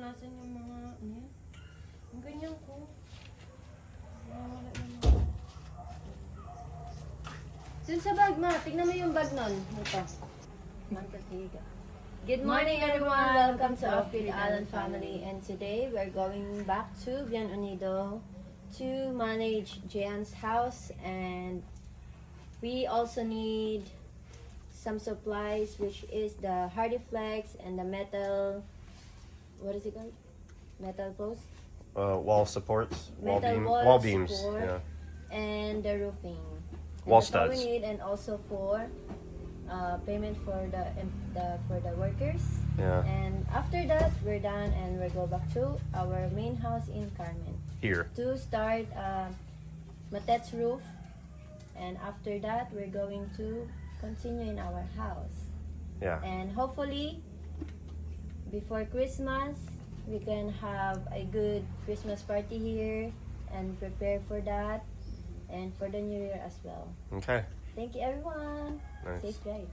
nasan yung mga, ano yan? Ang ganyan ko. Wala naman. Dun sa bag, ma. Tignan mo yung bag nun. Ito. Mantiga. Good morning, everyone. Welcome to our Island family. And today, we're going back to Bien Unido to manage Jan's house. And we also need some supplies, which is the hardy flex and the metal, what is it called? Metal post? Wall supports, Wall beams, support, yeah. and the roofing. And Wall that's all studs. we need, and also for payment for the workers. Yeah. And after that, we're done, and we go back to our main house in Carmen Here. to start Matet's roof. And after that, we're going to continue in our house. Yeah. And hopefully, before Christmas, we can have a good Christmas party here and prepare for that and for the New Year as well. Okay. Thank you, everyone. Nice. Safe drive.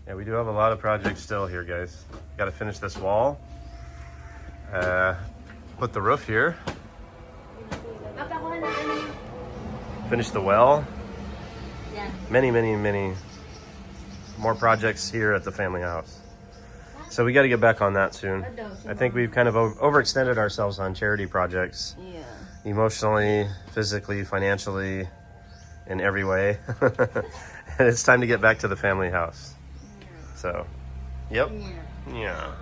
Yeah, we do have a lot of projects still here, guys. Got to finish this wall. Put the roof here. Finish the well. Yeah. Many more projects here at the family house. So we got to get back on that soon. I think we've kind of overextended ourselves on charity projects. Yeah. Emotionally, physically, financially, in every way. And it's time to get back to the family house. So, yep. Yeah.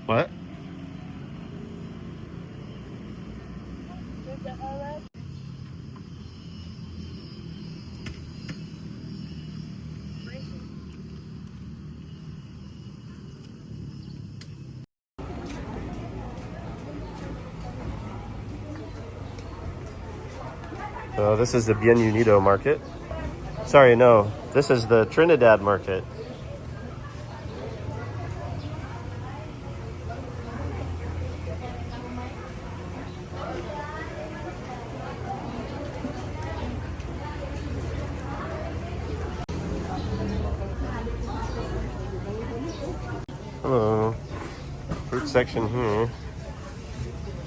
What? So this is the Bien Unido market. Sorry, no. This is the Trinidad market. Hello. Fruit section here.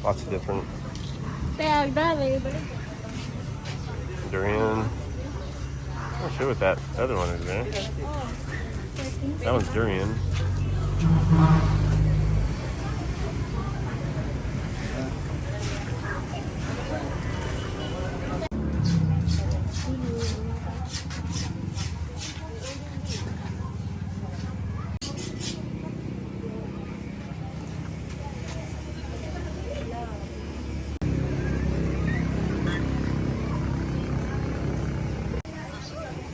Lots of different durian. I'm not sure what that other one is there. That one's durian.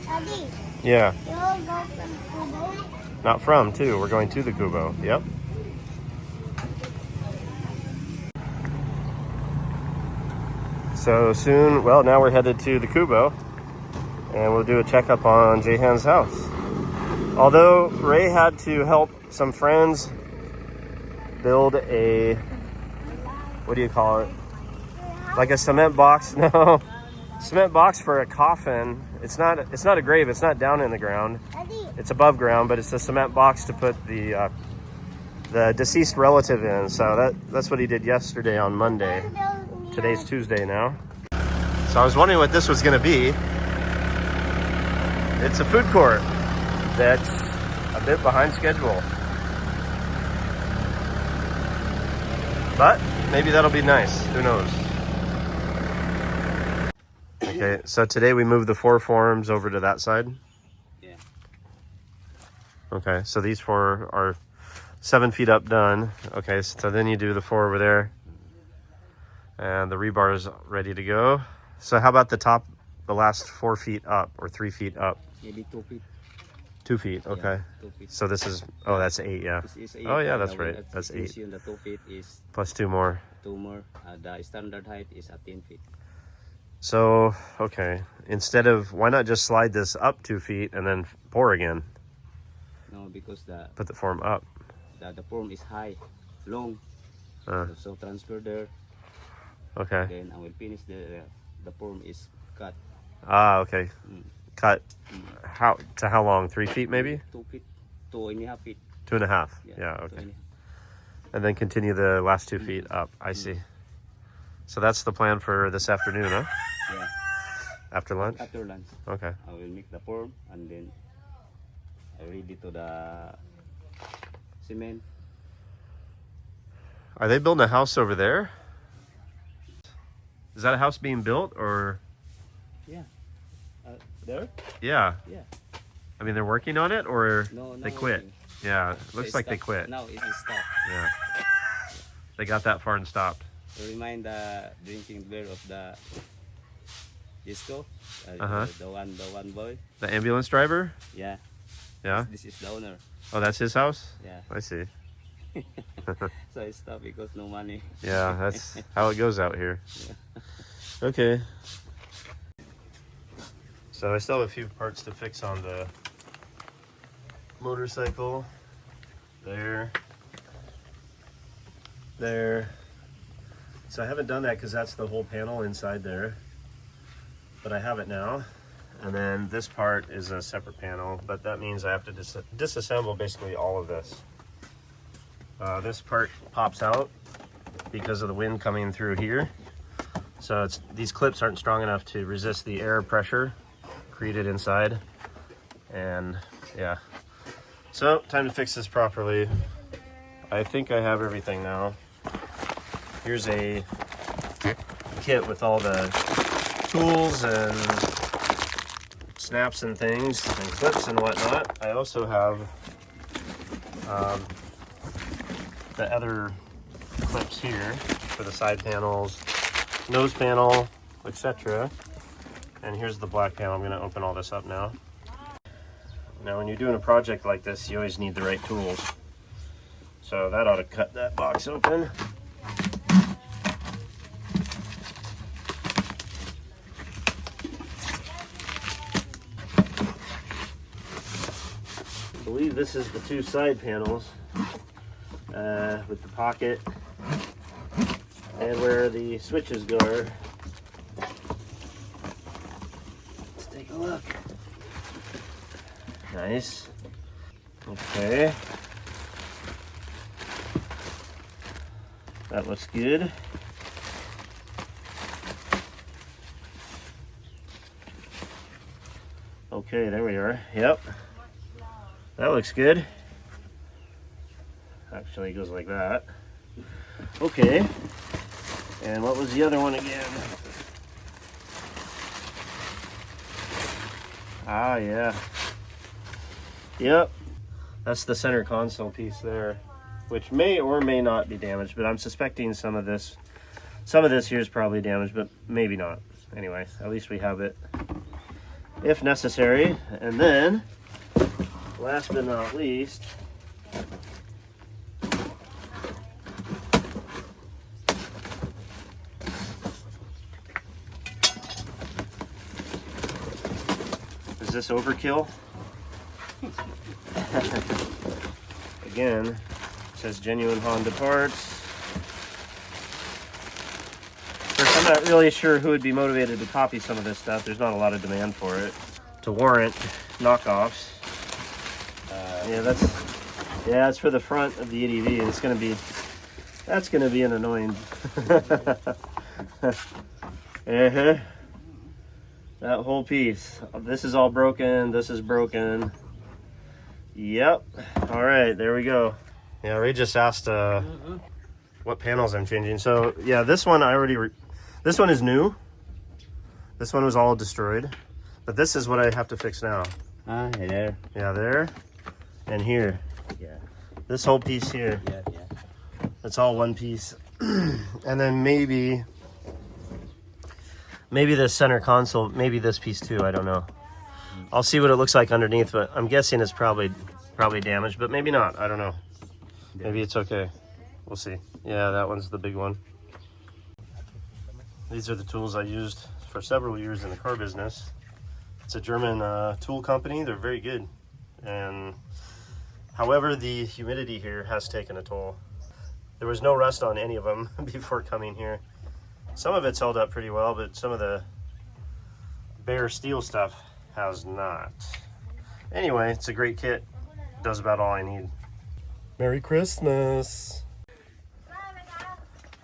Daddy, Yeah. you will go from Kubo? Not from, too. We're going to the Kubo. Yep. So soon, well, now we're headed to the Kubo, and we'll do a checkup on Jahan's house. Although Ray had to help some friends build a, what do you call it? Like a cement box? No, cement box for a coffin. It's not a grave. It's not down in the ground. It's above ground, but it's a cement box to put the deceased relative in. So that's what he did yesterday on Monday. Today's Tuesday now. So I was wondering what this was going to be. It's a food court that's a bit behind schedule. But maybe that'll be nice. Who knows? Okay, so today we moved the 4 forms over to that side. Yeah. Okay, so these 4 are 7 feet up done. Okay, so then you do the 4 over there. And the rebar is ready to go. So how about the top, the last 4 feet up or 3 feet up? Maybe 2 feet. 2 feet, okay. Yeah, 2 feet. So this is, oh, that's 8, yeah. This is 8. Oh, yeah, that's right. That's 8. The 2 feet is Plus 2 more. 2 more. The standard height is at 10 feet. So, okay. Instead of, why not just slide this up 2 feet and then pour again? No, because Put the form up. the form is high, long. So transfer there. Okay. Then I will finish the form is cut. Ah, okay. Mm. Cut. How long? 3 feet maybe? 2 feet, 2.5 feet. 2.5. Yeah, okay. And then continue the last 2 feet up. I see. So that's the plan for this afternoon, huh? Yeah. After lunch? After lunch. Okay. I will make the form and then I read it to the cement. Are they building a house over there? Is that a house being built or? Yeah. There? Yeah. Yeah. I mean, they're working on it or No, they quit? working. Yeah, it looks like they quit. Now it is stopped. Yeah. They got that far and stopped. To remind the drinking beer of the disco. Uh-huh. The one boy. The ambulance driver? Yeah. Yeah. This is the owner. Oh, that's his house? Yeah. I see. So I stopped because no money. Yeah, that's how it goes out here. Okay. So I still have a few parts to fix on the motorcycle. There. So I haven't done that because that's the whole panel inside there. But I have it now. And then this part is a separate panel, but that means I have to disassemble basically all of this. This part pops out because of the wind coming through here. So these clips aren't strong enough to resist the air pressure created inside. And yeah, so time to fix this properly. I think I have everything now. Here's a kit with all the tools and snaps and things and clips and whatnot. I also have the other clips here for the side panels, nose panel, etc. And here's the black panel. I'm going to open all this up now. Now when you're doing a project like this, you always need the right tools. So that ought to cut that box open. I believe this is the 2 side panels with the pocket and where the switches go. Let's take a look. Nice. Okay. That looks good. Okay, there we are. Yep. That looks good. Actually, it goes like that. Okay. And what was the other one again? Ah, yeah. Yep. That's the center console piece there, which may or may not be damaged, but I'm suspecting some of this here is probably damaged, but maybe not. Anyway, at least we have it if necessary. And then, last but not least, is this overkill? Again, it says genuine Honda parts. Of course, I'm not really sure who would be motivated to copy some of this stuff. There's not a lot of demand for it to warrant knockoffs. Yeah, it's for the front of the ADV. That's gonna be an annoying. That whole piece. This is all broken. This is broken. Yep. All right, there we go. Yeah, Ray just asked what panels I'm changing. So yeah, this one this one is new. This one was all destroyed, but this is what I have to fix now. There. Yeah, there and here. Yeah. This whole piece here. Yeah. It's all one piece. And then maybe this center console, maybe this piece too, I don't know. I'll see what it looks like underneath, but I'm guessing it's probably damaged, but maybe not, I don't know. Maybe it's okay. We'll see. Yeah, that one's the big one. These are the tools I used for several years in the car business. It's a German tool company. They're very good. And however, the humidity here has taken a toll. There was no rust on any of them before coming here. Some of it's held up pretty well, but some of the bare steel stuff has not. Anyway, it's a great kit. Does about all I need. Merry Christmas.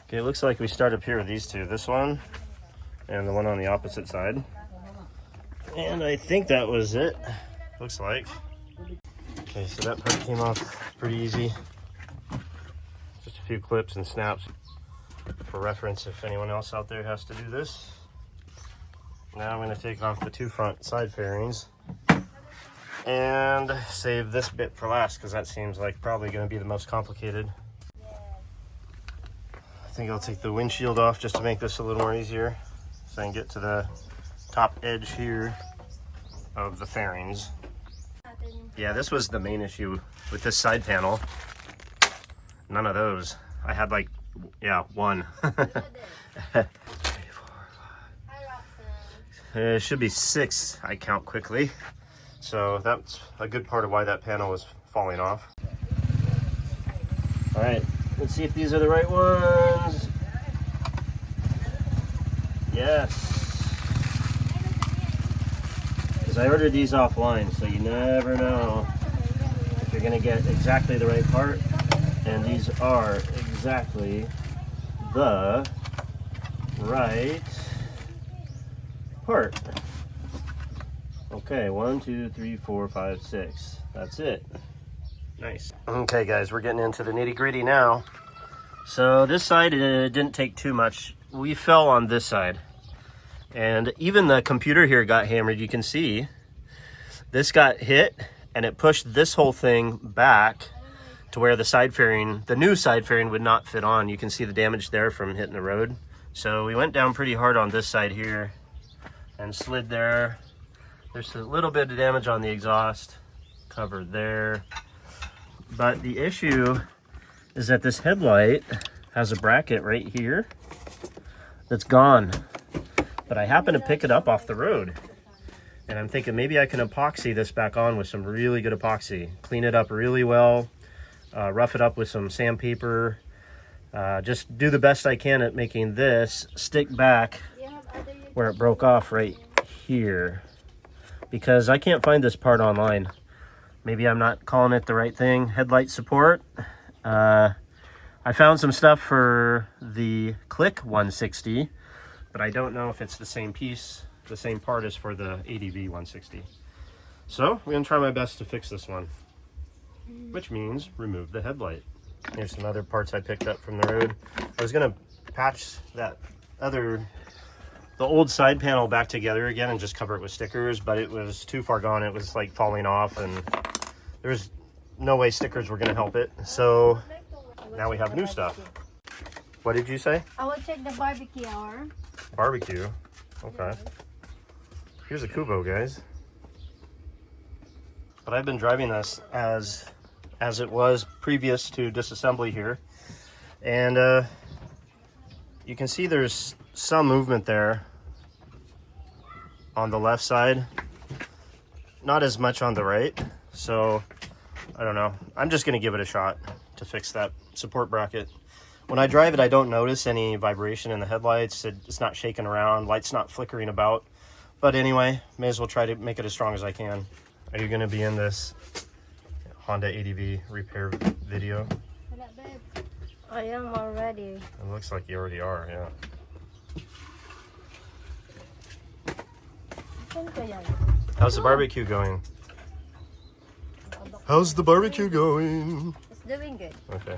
Okay, it looks like we start up here with these two. This one and the one on the opposite side. And I think that was it. Looks like. Okay, so that part came off pretty easy. Just a few clips and snaps for reference if anyone else out there has to do this. Now I'm going to take off the two front side fairings and save this bit for last because that seems like probably going to be the most complicated. I think I'll take the windshield off just to make this a little more easier so I can get to the top edge here of the fairings. Yeah, this was the main issue with this side panel. None of those. I had like, yeah, one. It should be 6, I count quickly. So that's a good part of why that panel was falling off. All right, let's see if these are the right ones. Yes. Because I ordered these offline, so you never know if you're gonna get exactly the right part. And these are exactly the right part. Okay, 1, 2, 3, 4, 5, 6. That's it. Nice. Okay, guys, we're getting into the nitty-gritty now. So this side didn't take too much. We fell on this side. And even the computer here got hammered. You can see this got hit and it pushed this whole thing back to where the side fairing, the new side fairing, would not fit on. You can see the damage there from hitting the road. So we went down pretty hard on this side here and slid there. There's a little bit of damage on the exhaust cover there. But the issue is that this headlight has a bracket right here that's gone. But I happened to pick it up off the road. And I'm thinking maybe I can epoxy this back on with some really good epoxy. Clean it up really well. Rough it up with some sandpaper. Just do the best I can at making this stick back where it broke off right here. Because I can't find this part online. Maybe I'm not calling it the right thing. Headlight support. I found some stuff for the Click 160, but I don't know if it's the same piece, the same part as for the ADV 160. So I'm gonna try my best to fix this one, which means remove the headlight. Here's some other parts I picked up from the road. I was gonna patch the old side panel back together again and just cover it with stickers, but it was too far gone. It was like falling off and there was no way stickers were gonna help it. So now we have new stuff. What did you say? I will check the barbecue hour. Barbecue. Okay. Here's a Kubo, guys. But I've been driving this as it was previous to disassembly here. And you can see there's some movement there on the left side. Not as much on the right. So I don't know. I'm just gonna give it a shot to fix that support bracket. When I drive it, I don't notice any vibration in the headlights. It's not shaking around, light's not flickering about. But anyway, may as well try to make it as strong as I can. Are you gonna be in this Honda ADV repair video? I am already. It looks like you already are, yeah. How's the barbecue going? How's the barbecue going? It's doing good. Okay.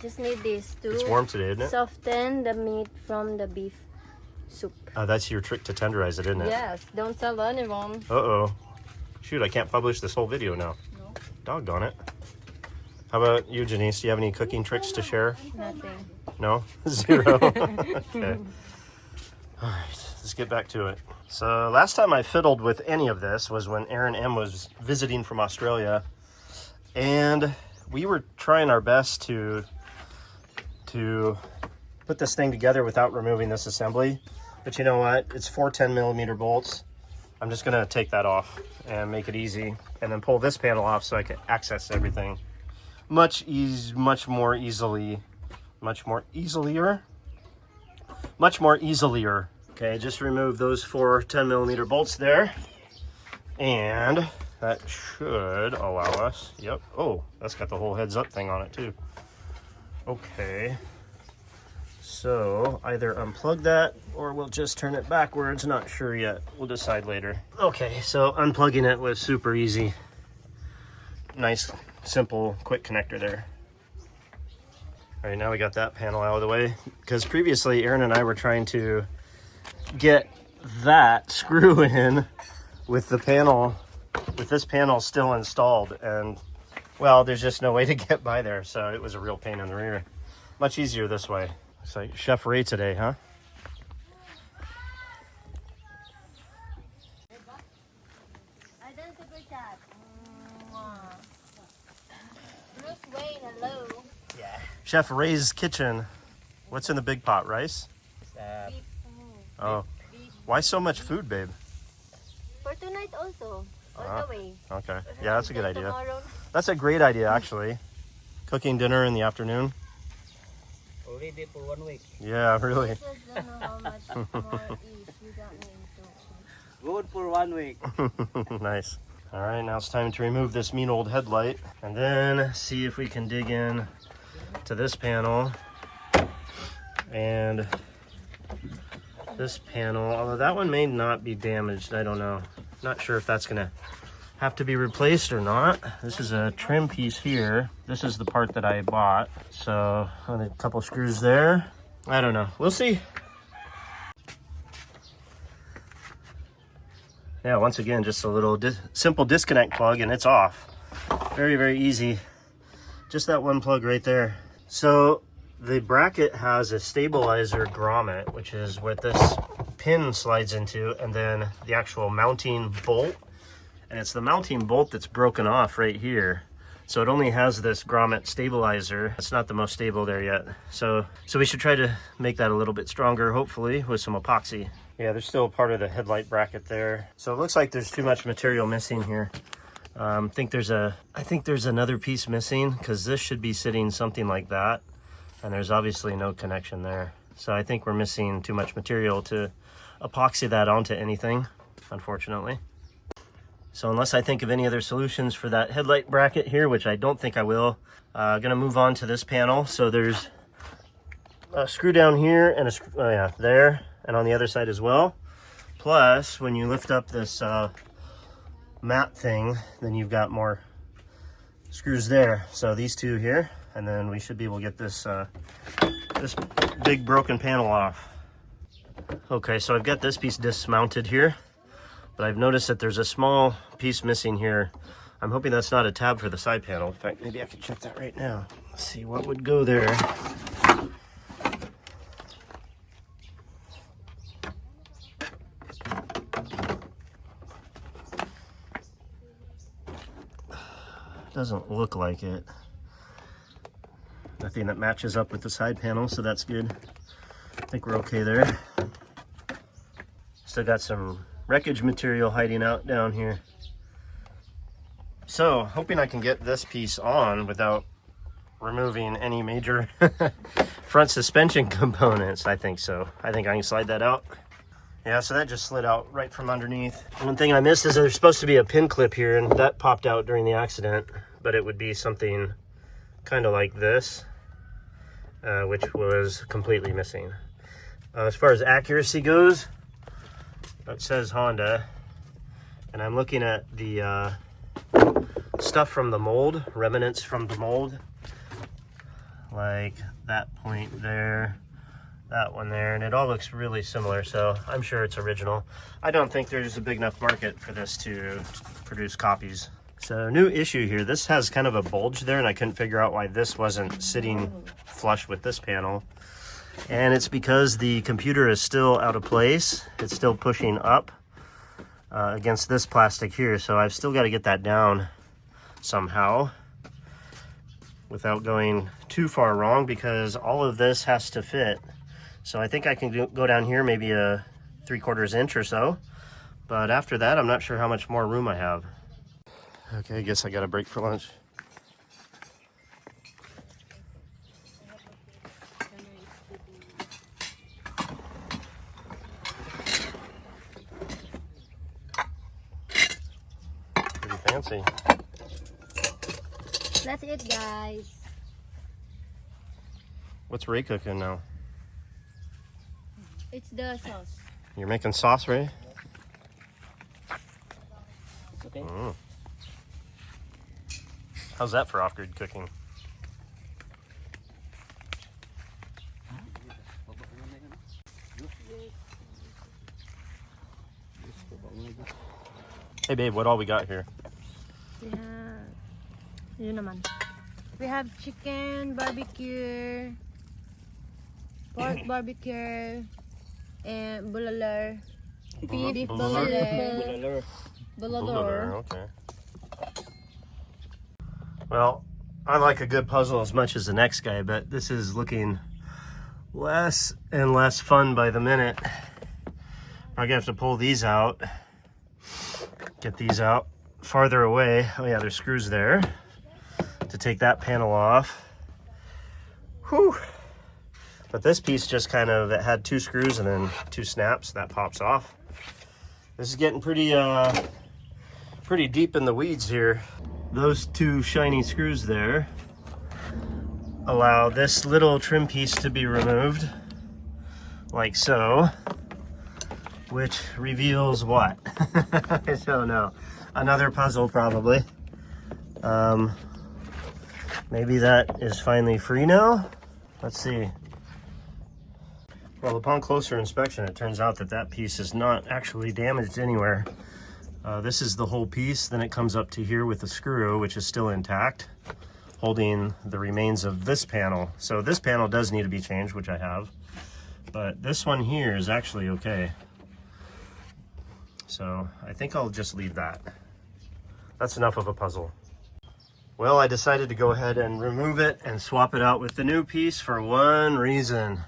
Just need these to It's warm today, isn't it? soften the meat from the beef soup. That's your trick to tenderize it, isn't it? Yes, don't tell anyone. Uh-oh. Shoot, I can't publish this whole video now. No. Doggone it. How about you, Janice? Do you have any cooking tricks to share? Nothing. No? Zero? Okay. Alright, let's get back to it. So last time I fiddled with any of this was when Aaron M was visiting from Australia. And we were trying our best to put this thing together without removing this assembly. But you know what? It's 4 10mm bolts. I'm just gonna take that off and make it easy, and then pull this panel off so I can access everything much more easily. Okay, just remove those 4 10mm bolts there, and that should allow us. Yep. Oh, that's got the whole heads up thing on it too. Okay. So either unplug that or we'll just turn it backwards. Not sure yet. We'll decide later. Okay, so unplugging it was super easy. Nice, simple, quick connector there. All right, now we got that panel out of the way, because previously Aaron and I were trying to get that screw in with the panel, with this panel still installed, and well, there's just no way to get by there, so it was a real pain in the rear. Much easier this way. It's like Chef Ray today, huh? Bruce Wayne, hello. Yeah. Chef Ray's kitchen. What's in the big pot? Rice? Oh. Why so much food, babe? For tonight also. All the way. Okay. Yeah, that's a good idea. Tomorrow. That's a great idea, actually. Cooking dinner in the afternoon. Already for 1 week. Yeah, really. Just don't know how much more eat you got me into. Good for 1 week. Nice. All right, now it's time to remove this mean old headlight and then see if we can dig in to this panel and this panel. Although that one may not be damaged, I don't know. Not sure if that's gonna have to be replaced or not. This is a trim piece here. This is the part that I bought. So a couple screws there. I don't know. We'll see. Yeah, once again, just a little simple disconnect plug and it's off. Very, very easy. Just that one plug right there. So the bracket has a stabilizer grommet, which is what this pin slides into, and then the actual mounting bolt. And it's the mounting bolt that's broken off right here. So it only has this grommet stabilizer. It's not the most stable there yet. So we should try to make that a little bit stronger, hopefully, with some epoxy. Yeah, there's still part of the headlight bracket there. So it looks like there's too much material missing here. I think there's another piece missing, because this should be sitting something like that. And there's obviously no connection there. So I think we're missing too much material to epoxy that onto anything, unfortunately. So unless I think of any other solutions for that headlight bracket here, which I don't think I will, gonna move on to this panel. So there's a screw down here and a screw, oh yeah, there, and on the other side as well. Plus, when you lift up this mat thing, then you've got more screws there. So these two here, and then we should be able to get this this big broken panel off. Okay, so I've got this piece dismounted here, but I've noticed that there's a small piece missing here. I'm hoping that's not a tab for the side panel. In fact, maybe I can check that right now. Let's see what would go there. Doesn't look like it. Nothing that matches up with the side panel, so that's good. I think we're okay there. Still got some wreckage material hiding out down here. So, hoping I can get this piece on without removing any major front suspension components. I think so. I think I can slide that out. Yeah, so that just slid out right from underneath. One thing I missed is there's supposed to be a pin clip here, and that popped out during the accident, but it would be something kind of like this, which was completely missing. As far as accuracy goes, it says Honda, and I'm looking at the stuff from the mold, remnants from the mold, like that point there, that one there, and it all looks really similar, so I'm sure it's original. I don't think there's a big enough market for this to produce copies. So new issue here, this has kind of a bulge there, and I couldn't figure out why this wasn't sitting flush with this panel. And it's because the computer is still out of place. It's still pushing up against this plastic here, so I've still got to get that down somehow without going too far wrong, because all of this has to fit. So I think I can go down here maybe a 3/4 inch or so, but after that I'm not sure how much more room I have. Okay, I guess I got a break for lunch. Pretty fancy. That's it, guys. What's Ray cooking now? It's the sauce. You're making sauce, Ray? Okay. Mm. How's that for off-grid cooking? Hey babe, what all we got here? We have, yun naman. We have chicken barbecue, pork barbecue, and bulalar, beef bulalar, Bulalar, okay. Well, I like a good puzzle as much as the next guy, but this is looking less and less fun by the minute. I'm gonna have to pull these out, get these out farther away. Oh yeah, there's screws there to take that panel off. Whew. But this piece just kind of, it had 2 screws and then 2 snaps, that pops off. This is getting pretty deep in the weeds here. Those 2 shiny screws there allow this little trim piece to be removed, like so, which reveals what? I don't know. Another puzzle probably. Maybe that is finally free now. Let's see. Well, upon closer inspection, it turns out that that piece is not actually damaged anywhere. This is the whole piece. Then it comes up to here with the screw, which is still intact, holding the remains of this panel. So this panel does need to be changed, which I have. But this one here is actually okay. So I think I'll just leave that. That's enough of a puzzle. Well, I decided to go ahead and remove it and swap it out with the new piece for one reason.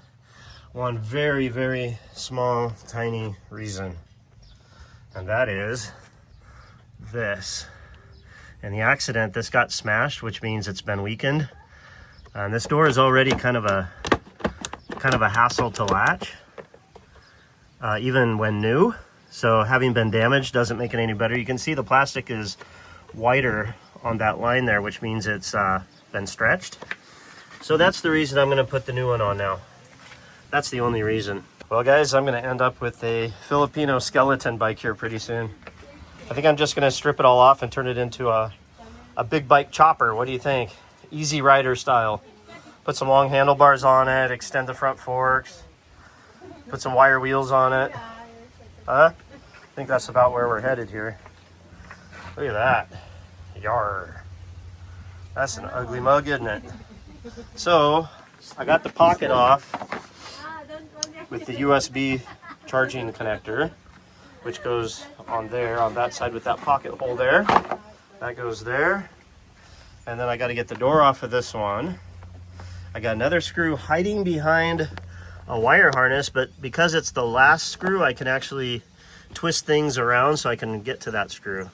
One very, very small, tiny reason. And that is this. In the accident, this got smashed, which means it's been weakened. And this door is already kind of a hassle to latch, even when new. So having been damaged doesn't make it any better. You can see the plastic is wider on that line there, which means it's been stretched. So that's the reason I'm gonna put the new one on now. That's the only reason. Well guys, I'm gonna end up with a Filipino skeleton bike here pretty soon. I think I'm just gonna strip it all off and turn it into a big bike chopper. What do you think? Easy rider style. Put some long handlebars on it, extend the front forks, put some wire wheels on it. Huh? I think that's about where we're headed here. Look at that. Yar. That's an ugly mug, isn't it? So, I got the pocket off with the USB charging connector, which goes on there, on that side with that pocket hole there. That goes there. And then I got to get the door off of this one. I got another screw hiding behind a wire harness, but because it's the last screw, I can actually twist things around so I can get to that screw.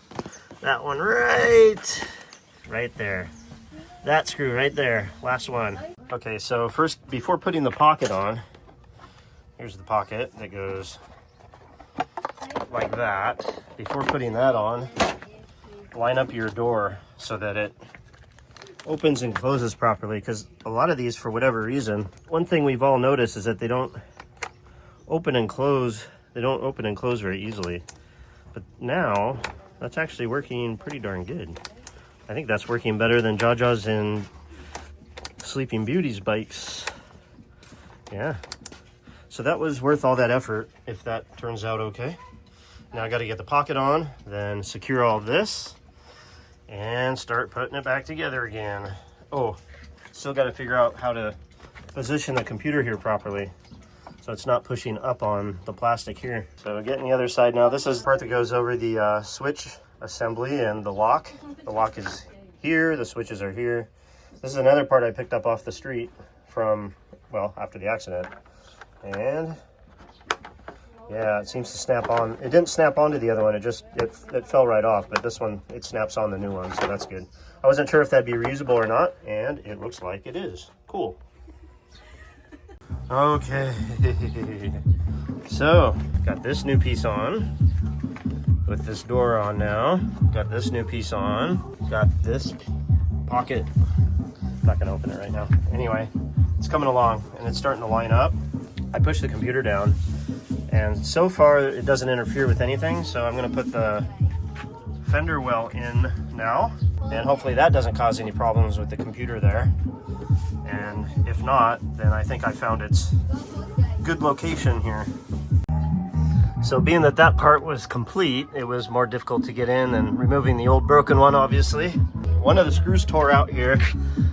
That one right there. That screw right there, last one. Okay, so first, before putting the pocket on, here's the pocket that goes like that. Before putting that on, line up your door so that it opens and closes properly, because a lot of these, for whatever reason, one thing we've all noticed is that they don't open and close. They don't open and close very easily. But now, that's actually working pretty darn good. I think that's working better than Jaja's and Sleeping Beauty's bikes. Yeah. So that was worth all that effort, if that turns out okay. Now I got to get the pocket on, then secure all of this, and start putting it back together again. Oh, still got to figure out how to position the computer here properly, so it's not pushing up on the plastic here. So getting the other side now. This is the part that goes over the switch assembly and the lock. The lock is here, the switches are here. This is another part I picked up off the street from, well, after the accident. And yeah, it seems to snap on. It didn't snap onto the other one, it fell right off, but this one, it snaps on the new one, so that's good. I wasn't sure if that'd be reusable or not, and it looks like it is. Cool. Okay, so got this new piece on with this door on now. Got this new piece on. Got this pocket. I'm not gonna open it right now. Anyway, it's coming along and it's starting to line up. I pushed the computer down, and so far it doesn't interfere with anything, so I'm gonna put the fender well in now, and hopefully that doesn't cause any problems with the computer there. And if not, then I think I found its good location here. So being that that part was complete, it was more difficult to get in than removing the old broken one, obviously. One of the screws tore out here.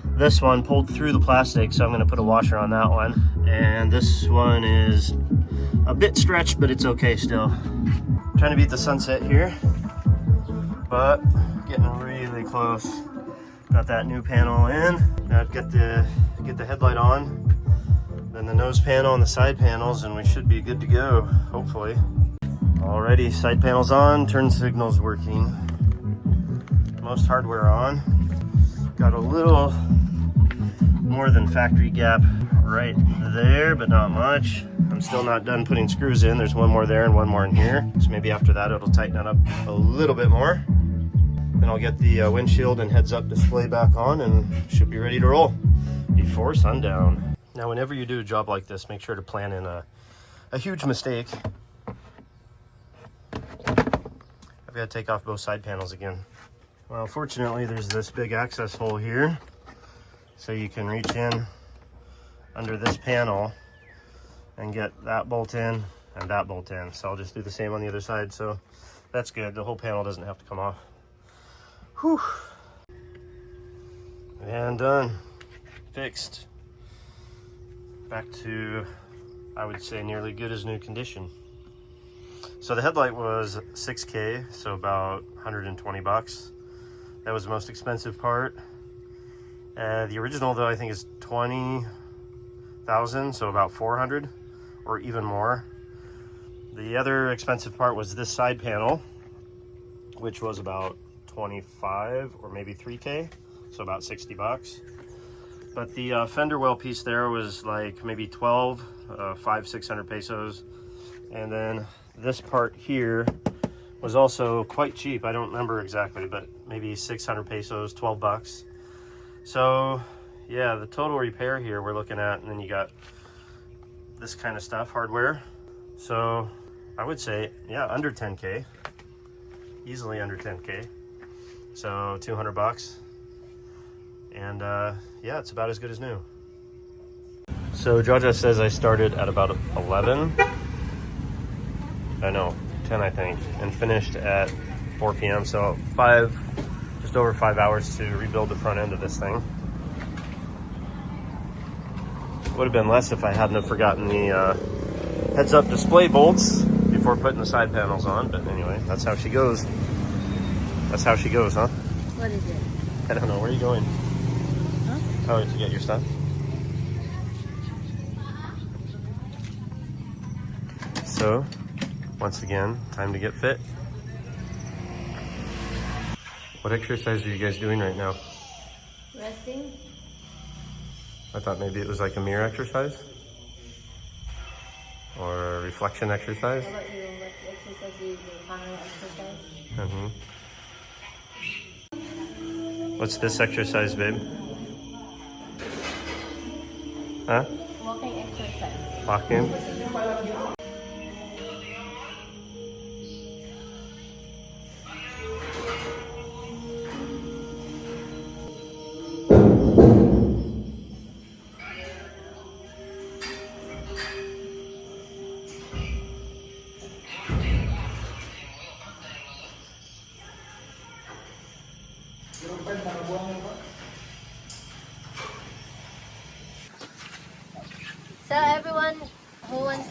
This one pulled through the plastic, so I'm gonna put a washer on that one. And this one is a bit stretched, but it's okay still. Trying to beat the sunset here, but getting really close. Got that new panel in. Now get the headlight on, then the nose panel and the side panels, and we should be good to go, hopefully. Alrighty, side panels on, turn signals working. Most hardware on. Got a little more than factory gap right there, but not much. I'm still not done putting screws in. There's one more there and one more in here. So maybe after that it'll tighten it up a little bit more. Then I'll get the windshield and heads-up display back on and should be ready to roll before sundown. Now, whenever you do a job like this, make sure to plan in a huge mistake. I've got to take off both side panels again. Well, fortunately, there's this big access hole here, so you can reach in under this panel and get that bolt in and that bolt in. So I'll just do the same on the other side, so that's good. The whole panel doesn't have to come off. Whew. And done. Fixed. Back to, I would say, nearly good as new condition. So the headlight was $6K, so about 120 bucks. That was the most expensive part. The original, though, I think is 20,000, so about 400 or even more. The other expensive part was this side panel, which was about 25 or maybe 3K, so about 60 bucks. But the fender well piece there was like maybe 600 pesos. And then this part here was also quite cheap. I don't remember exactly, but maybe 600 pesos, 12 bucks. So yeah, the total repair here we're looking at, and then you got this kind of stuff, hardware. So I would say, yeah, under 10K, easily under 10K. So 200 bucks. And yeah, it's about as good as new. So Jaja says I started at about 11. I know, 10 I think, and finished at 4 p.m. So just over 5 hours to rebuild the front end of this thing. Would have been less if I hadn't have forgotten the heads-up display bolts before putting the side panels on. But anyway, that's how she goes. That's how she goes, huh? What is it? I don't know. Where are you going? Huh? Oh, to get your stuff? So, once again, time to get fit. What exercise are you guys doing right now? Resting. I thought maybe it was like a mirror exercise or a reflection exercise. How about you? What exercise do you do? Camera exercise? Mm-hmm. What's this exercise, babe? Huh? Walking exercise. Walking?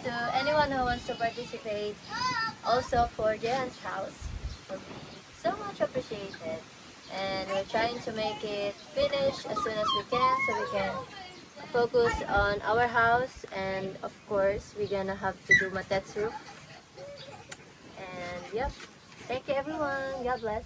So anyone who wants to participate also for Jehan's house will be so much appreciated. And we're trying to make it finish as soon as we can so we can focus on our house, and of course we're gonna have to do Matet's roof. And yep, thank you everyone. God bless.